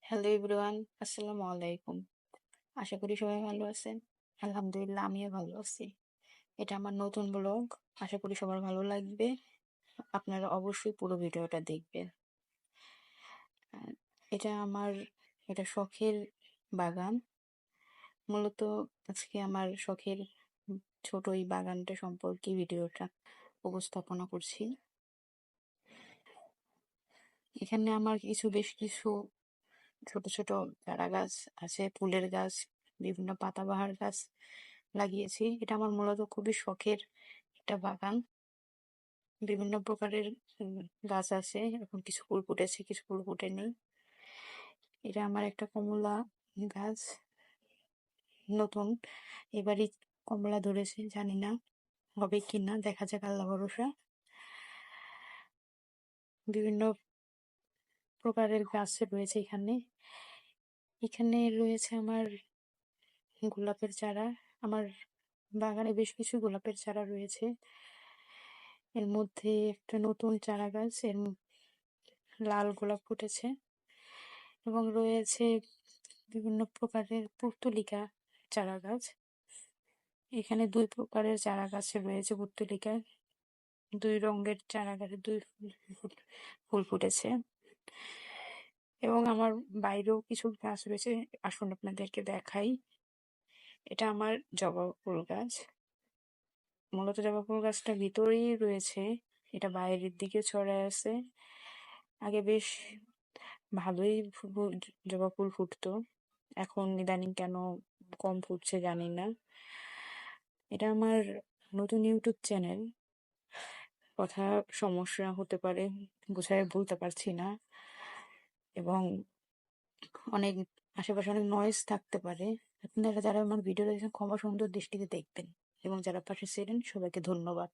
Hello everyone, আসসালামু আলাইকুম। আশা করি সবাই ভালো আছেন। আলহামদুলিল্লাহ, আমিও ভালো আছি। এটা আমার নতুন ব্লগ। আশা করি সবার ভালো লাগবে। আপনারা অবশ্যই পুরো ভিডিওটা দেখবেন। আহ, এটা আমার এটা শখের বাগান। মূলত আজকে আমার শখের ছোট এই বাগানটা সম্পর্কে ভিডিওটা উপস্থাপনা করছি। এখানে আমার বেশ কিছু ছোট ছোট চারা গাছ আছে, ফুলের গাছ, বিভিন্ন পাতাবাহার গাছ লাগিয়েছি। এটা আমার মূলত খুবই শখের একটা বাগান। বিভিন্ন প্রকারের গাছ আছে, এখন কিছু ফুল ফুটেছে, কিছু ফুল ফুটেনি। এটা আমার একটা কমলা গাছ, নতুন এবারই কমলা ধরেছে, জানি না হবে কিনা, দেখা যাক, আল্লাহ ভরসা। বিভিন্ন প্রকারের গাছ রয়েছে এখানে। এখানে রয়েছে আমার গোলাপের চারা। আমার বাগানে বেশ কিছু গোলাপের চারা রয়েছে। এর মধ্যে একটা নতুন চারা গাছ, লাল গোলাপ ফুটেছে, এবং রয়েছে বিভিন্ন প্রকারের পুর্তলিকা চারা গাছ। এখানে দুই প্রকারের চারা গাছ রয়েছে, পুর্তলিকা, দুই রঙের চারা গাছে দুই ফুল ফুটেছে। এবং আমার বাইরেও কিছু গাছ রয়েছে, আসুন আপনাদেরকে দেখাই। এটা আমার জবা ফুল গাছ। মূলত জবা ফুল গাছটা ভিতরেই রয়েছে, এটা বাইরের দিকে ছড়ায় আছে। আগে বেশ ভালোই জবা ফুল ফুটতো, এখন ইদানিং কেন কম ফুটছে জানি না। এটা আমার নতুন ইউটিউব চ্যানেল, কথা সমস্যা হতে পারে, বোঝায় বলতে পারছি না, এবং অনেক আশেপাশে অনেক নয়েজ থাকতে পারে। আপনারা যারা আমার ভিডিও দেখছেন ক্ষমা সুন্দর দৃষ্টিতে দেখবেন, এবং যারা পাশে ছিলেন সবাইকে ধন্যবাদ।